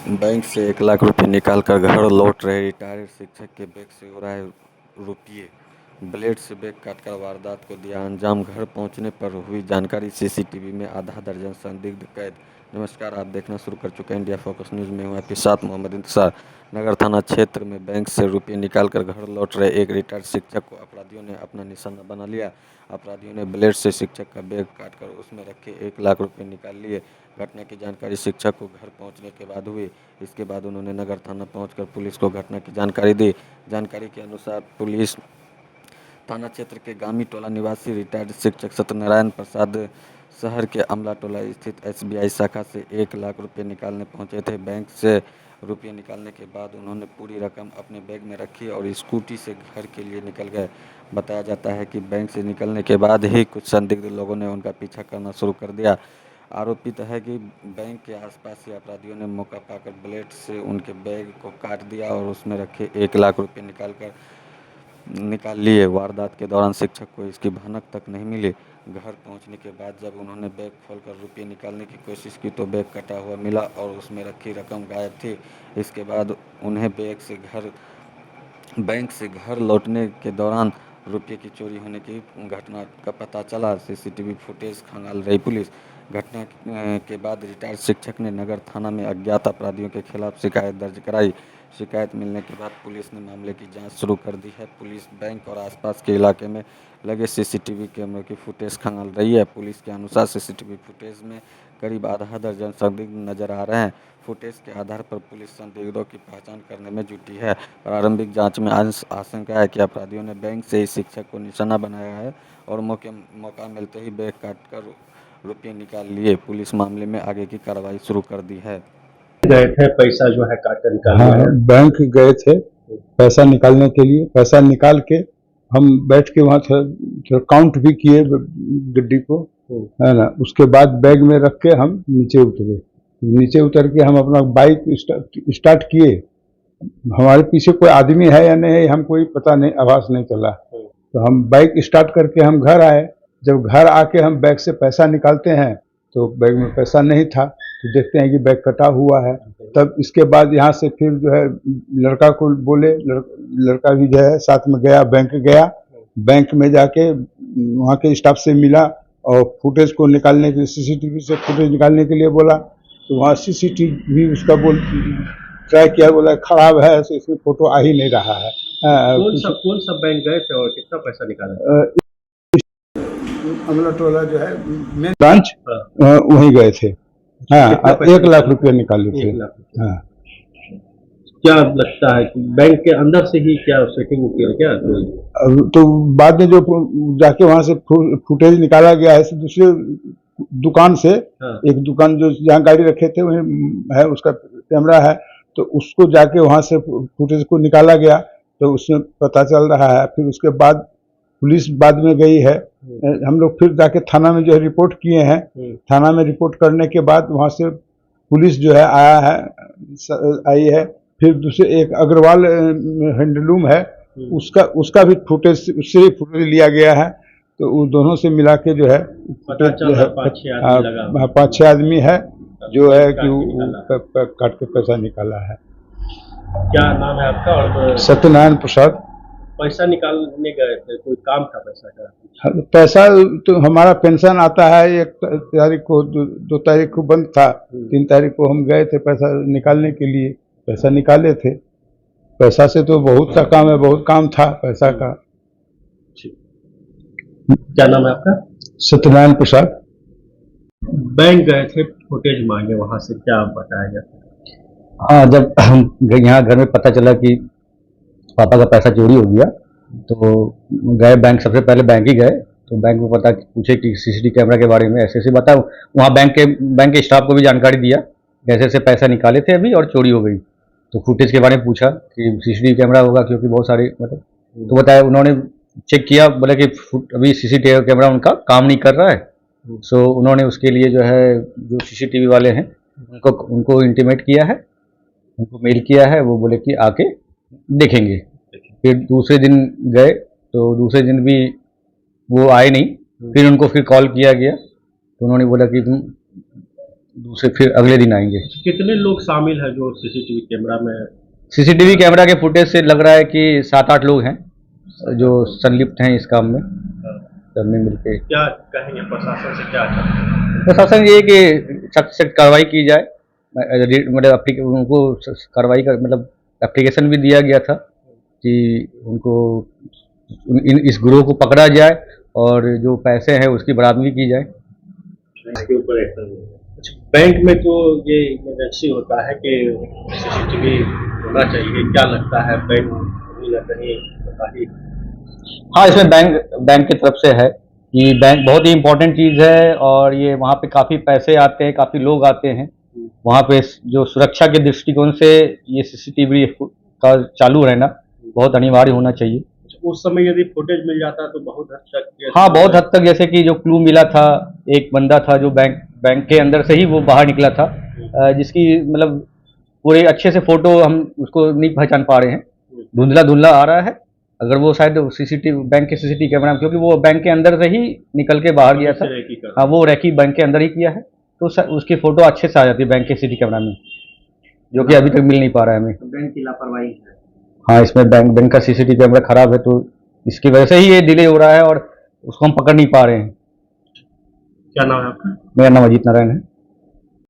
Bank से 1 लाख रुपए निकालकर घर लौट रहे रिटायर्ड शिक्षक के बैग से उड़ाए रुपये। ब्लेड से बैग काटकर वारदात को दिया अंजाम। घर पहुंचने पर हुई जानकारी। सीसीटीवी में आधा दर्जन संदिग्ध कैद। नमस्कार, आप देखना शुरू कर चुके हैं इंडिया फोकस न्यूज़ में। हूँ आपके साथ मोहम्मद इंतजार। नगर थाना क्षेत्र में बैंक से रुपये निकालकर घर लौट रहे एक रिटायर्ड शिक्षक को अपराधियों ने अपना निशाना बना लिया। अपराधियों ने ब्लेड से शिक्षक का बैग काटकर उसमें रखे 1 लाख रुपये निकाल लिए। घटना की जानकारी शिक्षक को घर पहुंचने के बाद हुई। इसके बाद उन्होंने नगर थाना पहुंचकर पुलिस को घटना की जानकारी दी। जानकारी के अनुसार पुलिस थाना क्षेत्र के गामी टोला निवासी रिटायर्ड शिक्षक सत्यनारायण प्रसाद शहर के अमला टोला स्थित SBI शाखा से 1 लाख रुपये निकालने पहुंचे थे। बैंक से रुपये निकालने के बाद उन्होंने पूरी रकम अपने बैग में रखी और स्कूटी से घर के लिए निकल गए। बताया जाता है कि बैंक से निकलने के बाद ही कुछ संदिग्ध लोगों ने उनका पीछा करना शुरू कर दिया। आरोपित है कि बैंक के आसपास ही अपराधियों ने मौका पाकर ब्लेड से उनके बैग को काट दिया और उसमें रखे 1 लाख रुपये निकाल लिए। वारदात के दौरान शिक्षक को इसकी भनक तक नहीं मिली। घर पहुंचने के बाद जब उन्होंने बैग खोलकर रुपये निकालने की कोशिश की तो बैग कटा हुआ मिला और उसमें रखी रकम गायब थी। इसके बाद उन्हें बैंक से घर लौटने के दौरान रुपये की चोरी होने की घटना का पता चला। सीसीटीवी फुटेज खंगाल रही पुलिस। घटना के बाद रिटायर्ड शिक्षक ने नगर थाना में अज्ञात अपराधियों के खिलाफ शिकायत दर्ज कराई। शिकायत मिलने के बाद पुलिस ने मामले की जांच शुरू कर दी है। पुलिस बैंक और आसपास के इलाके में लगे सीसीटीवी कैमरों की फुटेज खंगाल रही है। पुलिस के अनुसार सीसीटीवी फुटेज में करीब आधा दर्जन संदिग्ध नजर आ रहे हैं। फुटेज के आधार पर पुलिस संदिग्धों की पहचान करने में जुटी है। प्रारंभिक जांच में आशंका है कि अपराधियों ने बैंक से इस शिक्षक को निशाना बनाया है और मौका मिलते ही बैग काटकर रुपये निकाल लिए। पुलिस मामले में आगे की कार्रवाई शुरू कर दी है। गए थे पैसा जो है काट निकाल हाँ, बैंक गए थे पैसा निकालने के लिए। पैसा निकाल के हम बैठ के वहाँ काउंट भी किए गड्डी को, है ना। उसके बाद बैग में रख के हम नीचे उतरे। नीचे उतर के हम अपना बाइक स्टार्ट किए। हमारे पीछे कोई आदमी है या नहीं है हम कोई पता नहीं, आवाज नहीं चला। तो हम बाइक स्टार्ट करके हम घर आए। जब घर आके हम बैग से पैसा निकालते हैं तो बैग में पैसा नहीं था। तो देखते हैं कि बैग कटा हुआ है। तब इसके बाद यहाँ से फिर जो है लड़का को बोले, लड़का भी जो है साथ में गया, बैंक गया। बैंक में जाके वहाँ के स्टाफ से मिला और फुटेज को निकालने के, सीसीटीवी से फुटेज निकालने के लिए बोला। तो वहाँ सीसीटीवी उसका ट्राई किया, बोला खराब है, तो इसमें फोटो आ ही नहीं रहा है। कौन सा बैंक गए थे और कितना पैसा निकाला? अमला टोला जो है मेन ब्रांच, वहीं गए थे। हाँ, 1 लाख रुपये निकाले थे। हाँ। क्या लगता है कि बैंक के अंदर से ही क्या सेटिंग किया क्या? तो बाद में जो जाके वहां से फुटेज निकाला गया है दूसरे दुकान से। हाँ। एक दुकान जो जहाँ गाड़ी रखे थे वहीं है, उसका कैमरा है। तो उसको जाके वहां से फुटेज को निकाला गया तो उसमें पता चल रहा है। फिर उसके बाद पुलिस बाद में गई है। हम लोग फिर जाके थाना में जो है रिपोर्ट किए हैं। थाना में रिपोर्ट करने के बाद वहां से पुलिस जो है आई है। फिर दूसरे एक अग्रवाल हैंडलूम है, उसका भी फुटेज, उससे ही फुटेज लिया गया है। तो वो दोनों से मिला के जो है जो है 5-6 आदमी है जो है कि काट के पैसा निकाला है। क्या नाम है आपका? और सत्यनारायण प्रसाद। पैसा निकालने गए थे, कोई काम था पैसा का? पैसा तो हमारा पेंशन आता है 1 तारीख को, 2 तारीख को बंद था। 3 तारीख को हम गए थे पैसा निकालने के लिए। पैसा निकाले थे। पैसा से तो बहुत सा काम है, बहुत काम था पैसा का। क्या नाम है आपका? सत्यनारायण प्रसाद। बैंक गए थे, फुटेज मांगे, वहां से क्या बताया गया? हाँ, जब यहाँ घर में पता चला कि पापा का पैसा चोरी हो गया तो गए बैंक। सबसे पहले बैंक ही गए तो बैंक में पूछे कि सीसीटीवी कैमरा के बारे में ऐसे बताओ। वहाँ बैंक के स्टाफ को भी जानकारी दिया कैसे से पैसा निकाले थे अभी और चोरी हो गई। तो फुटेज के बारे में पूछा कि सीसीटीवी कैमरा होगा क्योंकि बहुत सारे तो बताया। उन्होंने चेक किया, बोले कि अभी सीसीटीवी कैमरा उनका काम नहीं कर रहा है। सो उन्होंने उसके लिए जो है जो सीसीटीवी वाले हैं उनको इंटीमेट किया है, उनको मेल किया है। वो बोले कि आके देखेंगे। फिर दूसरे दिन गए तो दूसरे दिन भी वो आए नहीं। फिर उनको कॉल किया गया तो उन्होंने बोला कि तुम दूसरे फिर अगले दिन आएंगे। कितने लोग शामिल है जो सीसीटीवी कैमरा में? सीसीटीवी कैमरा के फुटेज से लग रहा है कि 7-8 लोग हैं जो संलिप्त हैं इस काम में, सबने मिलकर। क्या कहेंगे प्रशासन से, क्या चाहते हैं? प्रशासन ये कि सख्त से कार्रवाई की जाए, मतलब उनको कार्रवाई का मतलब एप्लीकेशन भी दिया गया था कि उनको इस गिरोह को पकड़ा जाए और जो पैसे हैं उसकी बरामदगी की जाए। इसके ऊपर एक्शन लें। अच्छा, बैंक में तो ये इमरजेंसी होता है कि सीसीटीवी होना चाहिए, क्या लगता है बैंक कहीं ना कहीं काफी? हाँ, इसमें बैंक की तरफ से है कि बैंक बहुत ही इम्पोर्टेंट चीज़ है और ये वहाँ पे काफ़ी पैसे आते हैं, काफ़ी लोग आते हैं वहाँ पे, जो सुरक्षा के दृष्टिकोण से ये सीसीटीवी का चालू रहना बहुत अनिवार्य होना चाहिए। उस समय यदि फुटेज मिल जाता तो बहुत हद तक। हाँ, बहुत हद तक, जैसे कि जो क्लू मिला था, एक बंदा था जो बैंक के अंदर से ही वो बाहर निकला था, जिसकी मतलब पूरे अच्छे से फोटो हम उसको नहीं पहचान पा रहे हैं, धुंधला धुंधला आ रहा है। अगर वो शायद सीसीटीवी बैंक के सीसीटीवी कैमरा में, क्योंकि वो बैंक के अंदर से ही निकल के बाहर गया था। हाँ, वो रैकी बैंक के अंदर ही किया है, तो उसकी फोटो अच्छे से आ जाती है बैंक के सीसीटीवी कैमरा में, जो कि अभी तक मिल नहीं पा रहा है हमें। बैंक की लापरवाही है। हाँ, इसमें बैंक का सीसीटीवी कैमरा खराब है, तो इसकी वजह से ही ये डिले हो रहा है और उसको हम पकड़ नहीं पा रहे हैं। क्या नाम है आपका? मेरा नाम अजीत नारायण है।